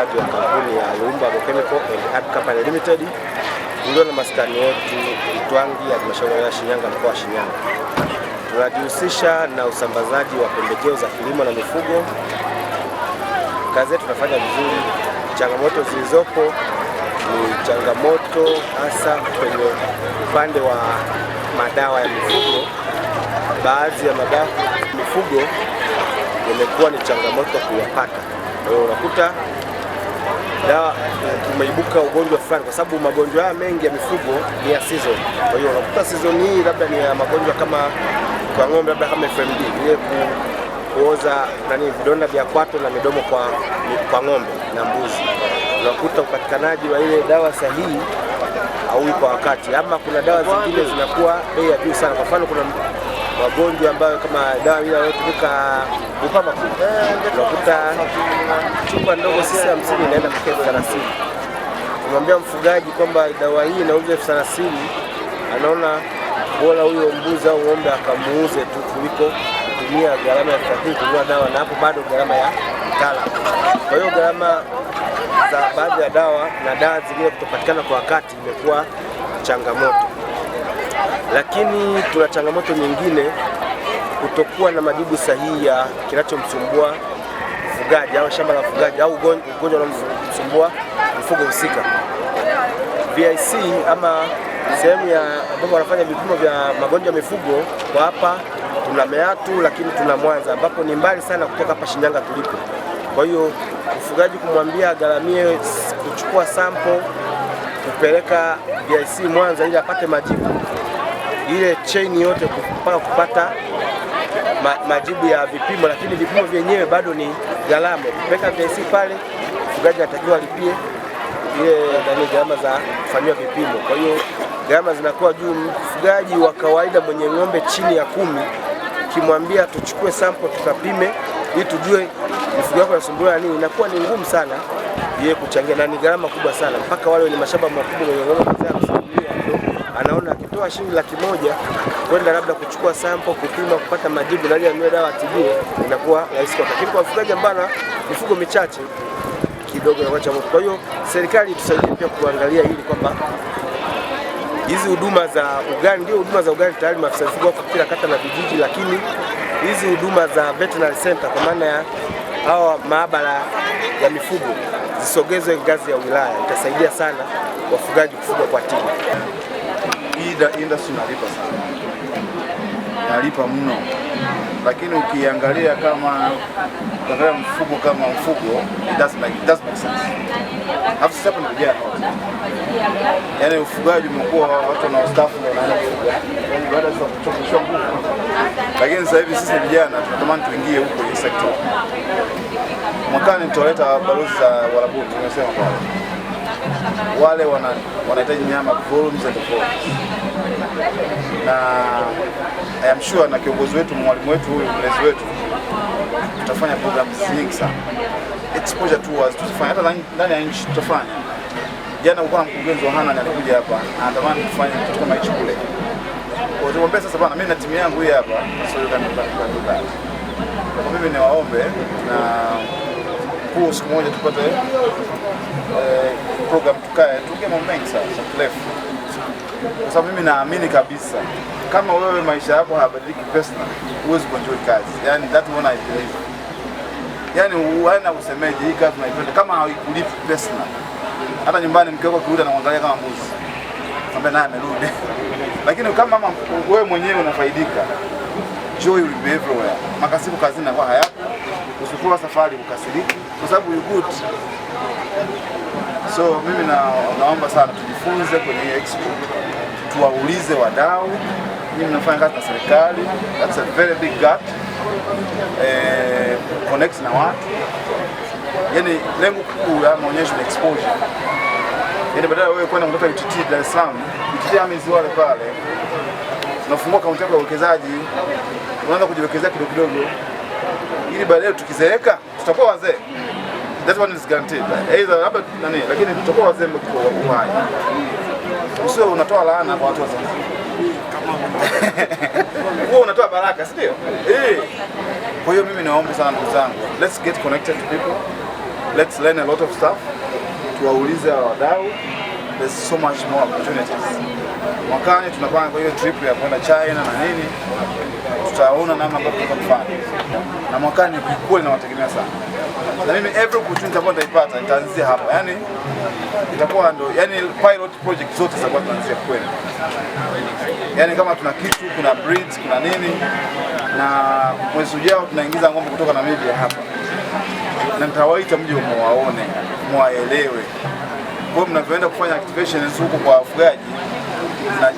usambazaji wa kampuni ya Lumba Agrochemical and Company Limited ulio na maskani yetu Itwangi, halmashauri ya Shinyanga, mkoa wa Shinyanga. Tunajihusisha na usambazaji wa pembejeo za kilimo na mifugo. Kazi yetu tunafanya vizuri. Changamoto zilizopo ni changamoto hasa kwenye upande wa madawa ya mifugo. Baadhi ya madawa ya mifugo imekuwa ni changamoto kuyapata. Kwa hiyo unakuta dawa umeibuka ugonjwa fulani, kwa sababu magonjwa haya mengi ya mifugo ni ya season. Kwa hiyo unakuta season hii labda ni ya magonjwa kama kwa ng'ombe, labda kama FMD, ile kuoza vidonda vya kwato na midomo kwa ng'ombe na mbuzi. Unakuta upatikanaji wa ile dawa sahihi au kwa wakati, ama kuna dawa zingine zinakuwa bei ya juu sana. Kwa mfano kuna magonjwa ambayo kama dawa ile inayotumika upama, unakuta chupa ndogo sisi 50 inaenda kwa 30. Kumwambia mfugaji kwamba dawa hii inauzwa 30, anaona bora huyo mbuzi au ng'ombe akamuuze tu kuliko kutumia gharama ya 30 kununua dawa, na hapo bado gharama ya mtaalamu. Kwa hiyo gharama za baadhi ya dawa na dawa zingine kutopatikana kwa wakati imekuwa changamoto. Lakini tuna changamoto nyingine, kutokuwa na majibu sahihi ya kinachomsumbua mfugaji au shamba la mfugaji au ugonjwa unaomsumbua mfugo husika. VIC ama sehemu ya ambapo wanafanya vipimo vya magonjwa ya mifugo kwa hapa tuna Meatu, lakini tuna Mwanza ambapo ni mbali sana kutoka hapa Shinyanga tulipo. Kwa hiyo mfugaji kumwambia garamie kuchukua sample kupeleka VIC Mwanza ili apate majibu, ile chain yote mpaka kupata majibu ya vipimo, lakini vipimo vyenyewe bado ni gharama. Kupeleka VIC pale mfugaji anatakiwa alipie ile gharama za kufanyia vipimo. Kwa hiyo gharama zinakuwa juu. Mfugaji wa kawaida mwenye ng'ombe chini ya 10 kimwambia tuchukue sample tukapime ili tujue mifugo yako inasumbua nini, inakuwa ni ngumu sana yeye kuchangia, na ni gharama kubwa sana. Mpaka wale wenye mashamba makubwa wenye ng'ombe anaona akitoa shilingi 100,000 kwenda labda kuchukua sample, kupima, kupata majibu na ile anunue dawa atibie, inakuwa rahisi kwa. Lakini kwa mfugaji ambaye mifugo michache kidogo na changamoto. Kwa hiyo serikali tusaidie pia kuangalia hili kwamba hizi huduma za ugani, ndio huduma za ugani tayari maafisa mifugo wako kila kata na vijiji, lakini hizi huduma za veterinary center kwa maana ya hawa maabara ya mifugo zisogezwe ngazi ya wilaya, itasaidia sana wafugaji kufuga kwa tija. Hii industry inalipa sana, inalipa mno, lakini ukiangalia kama mfugo kama mfugo, it doesn't make sense. Hapo sasa ni vijana, yaani ufugaji umekuwa watu na staff baada ya kuchukua nguvu, lakini sasa hivi sisi vijana tunatamani tuingie huko hii sector. Mwakani tutaleta balozi za Warabuni, tumesema pale wale wanahitaji nyama volumes and volumes, na I am sure na kiongozi wetu, mwalimu wetu huyu, mlezi wetu, tutafanya programs nyingi sana, exposure tours tutafanya, hata ndani ya nchi tutafanya. Jana kulikuwa na mkurugenzi wa Hanan alikuja hapa, anatamani kufanya kitu kama hicho kule. Kwa hiyo sasa bana, mimi na timu yangu hii hapa, sio kama kwa mimi niwaombe na kwa siku moja tupate program, tukae tuongee mambo mengi sana kirefu, kwa sababu mimi naamini kabisa kama wewe maisha yako hayabadiliki personal, huwezi kuenjoy kazi. Yani that one I believe. Yani uana usemeje hii kazi unaipenda kama haikulipi personal. Hata nyumbani mke wako kirudi anaangalia kama mbuzi, ambaye naye amerudi. Lakini kama wewe mwenyewe unafaidika, joy will be everywhere. Makasibu kazini na kwa hayapo, usifua safari ukasiriki kwa sababu you good. So mimi naomba sana tujifunze kwenye expo, tuwaulize wadau. Mimi nafanya kazi na serikali, that's a very big gap. Connect na watu, yani lengo kuu ya maonyesho ni exposure. Yani badala wewe kwenda kutoka UTT Dar es Salaam, UTT amizi wale pale, unafungua akaunti yako ya uwekezaji, unaanza kujiwekezea kidogo kidogo, ili baadaye tukizeeka tutakuwa wazee. That one is guaranteed. Either labda nani, lakini tutakuwa wazee kwa uhai. Usio unatoa laana kwa watu wazee. Wewe unatoa baraka, si ndio? Kwa hiyo mimi naomba sana ndugu zangu, let's get connected to people. let's learn a lot of stuff. Tuwaulize wadau, there's so much more opportunities. Mwakani tunapanga kwa hiyo trip ya kwenda China na nini, tutaona namna ambavyo tutafanya. Na mwakani kweli nawategemea sana. Na mimi every opportunity ambayo nitaipata nitaanzia hapa. Yaani itakuwa ndo, yaani pilot project zote zitakuwa tunaanzia kweli. Yaani kama tuna kitu, kuna breeds, kuna nini, na mwezi ujao tunaingiza ng'ombe kutoka Namibia hapa. Na nitawaita mje muwaone, muwaelewe. Kwa hiyo mnapoenda kufanya activations huko kwa wafugaji na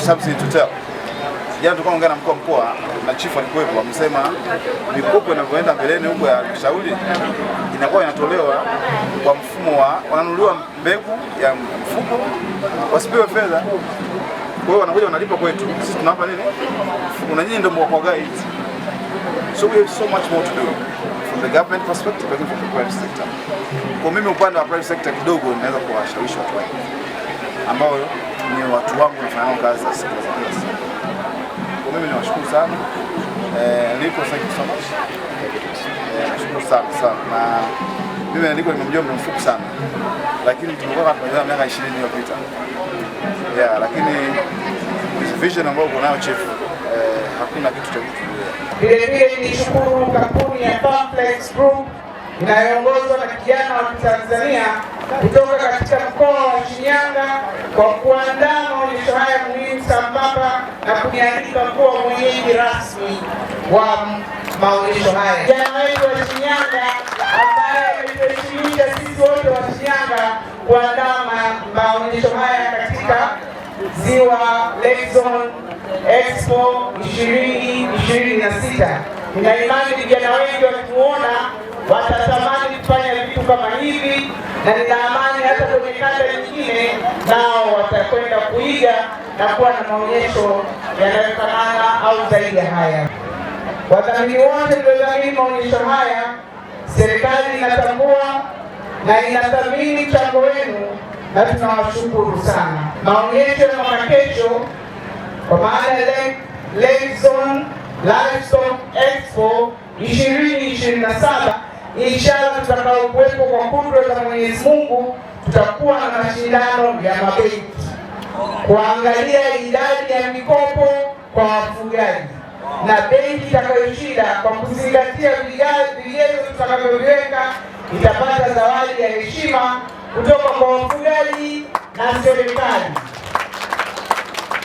something to tell. Jana tulikuwa tunaongea na mkuu wa mkoa na chief alikuwepo, amesema mikopo inavyoenda mbeleni huko ya halmashauri inakuwa inatolewa kwa mfumo wa wananunuliwa mbegu ya mfuko, wasipewe fedha. Kwa hiyo wanakuja wanalipa kwetu, sisi tunawapa nini? Kuna nyinyi ndio mwa guides. So we have so much more to do from the government perspective and from the private sector. Kwa mimi upande wa private sector kidogo naweza kuwashawishi watu wengi ambao ni watu wangu nafanya nao kazi za siku za kila siku. Kwa mimi niwashukuru sana. Nico, thank you so much. Nashukuru sana. Na mimi Nico nimemjua muda mfupi sana. Lakini tumekuwa tunajua miaka 20 iliyopita. Yeah, lakini vision ambayo uko nayo chief, hakuna kitu cha kutulia. Vile nishukuru kampuni ya Farmflex Group inayoongozwa na kijana wa Tanzania kutoka katika mkoa wa Shinyanga kwa kuandaa maonyesho haya muhimu sambamba na kunialika kuwa mwenyeji rasmi wa maonyesho haya. Kijana wetu wa Shinyanga ambaye ametuheshimisha sisi wote wa Shinyanga kuandaa maonyesho haya katika Ziwa Lake Zone Expo 2026. Nina imani vijana wengi wakituona watatamani kufanya vitu kama hivi, na nina amani hata kwenye kanda nyingine nao watakwenda kuiga na kuwa na maonyesho yanayofanana au zaidi ya haya. Wadhamini wote mliodhamini maonyesho haya, serikali inatambua na inathamini mchango wenu na tunawashukuru sana. Maonyesho ya mwaka kesho kwa maana ya Lake Zone Livestock Expo 2027, inshallah tutakaokuwepo kwa kudra za Mwenyezi Mungu, tutakuwa na mashindano ya mabenki kuangalia idadi ya mikopo kwa wafugaji, na benki itakayoshinda kwa kuzingatia vigezo tutakavyoviweka itapata zawadi ya heshima kutoka kwa wafugaji na serikali.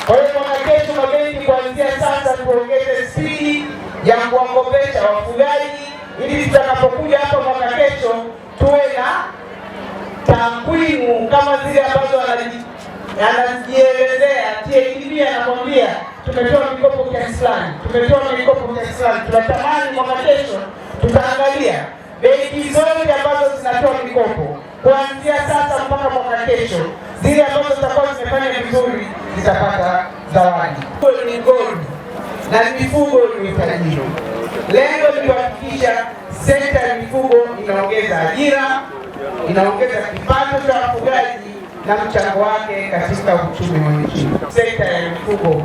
Kwa hiyo mwaka kesho mabenki kuanzia sasa tuongeze spidi ya kuwakopesha wafugaji ili tutakapokuja hapa mwaka kesho tuwe na takwimu kama zile ambazo anajielezea TADB, anamwambia tumetoa mikopo kiasi fulani, Tunatamani mwaka kesho tutaangalia benki zote ambazo zinatoa mikopo kuanzia sasa mpaka mwaka kesho, zile ambazo zitakuwa zimefanya vizuri zitapata zawadi. Ni gold na mifugo ni utajiri. Lengo ni kuhakikisha sekta ya mifugo inaongeza ajira, inaongeza kipato cha wafugaji na mchango wake katika uchumi wa nchi. Sekta ya mifugo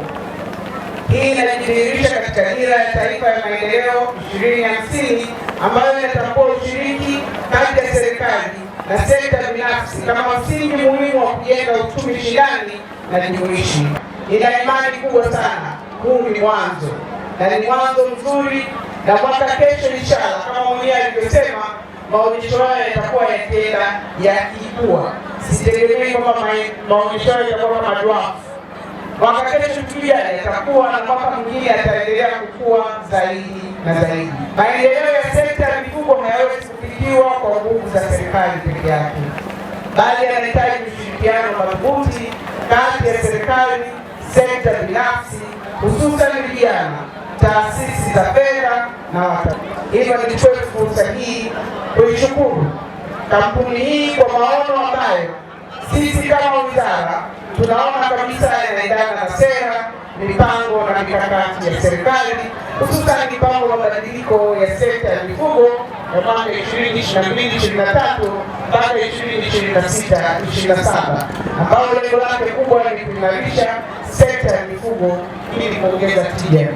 hii inajidhihirisha katika Dira ya Taifa ya Maendeleo 2050 ambayo inatambua ushiriki kati ya serikali na sekta binafsi kama msingi muhimu wa kujenga uchumi shindani na jumuishi. Ina imani kubwa sana huu ni mwanzo, na ni mwanzo mzuri, na mwaka kesho inshallah kama mwenyewe alivyosema maonyesho haya yatakuwa yakienda yakikua. Sitegemei kwamba maonyesho haya yatakuwa kama dwarf. Mwaka kesho tukija yatakuwa na mwaka mwingine yataendelea kukua zaidi na zaidi. Maendeleo ya sekta ya mifugo hayawezi kufikiwa kwa nguvu za serikali peke yake, bali yanahitaji ushirikiano madhubuti kati ya serikali, sekta binafsi, hususan vijana, taasisi za fedha na watu. Hivyo nichukue fursa hii kuishukuru kampuni hii kwa maono ambayo sisi kama wizara tunaona kabisa yanaendana na sera, mipango na mikakati ya serikali, hususan mipango ya mabadiliko ya sekta ya mifugo ya mwaka 2022-2023 mpaka 2026-2027, ambao lengo lake kubwa ni kuimarisha sekta ya mifugo ili kuongeza tija.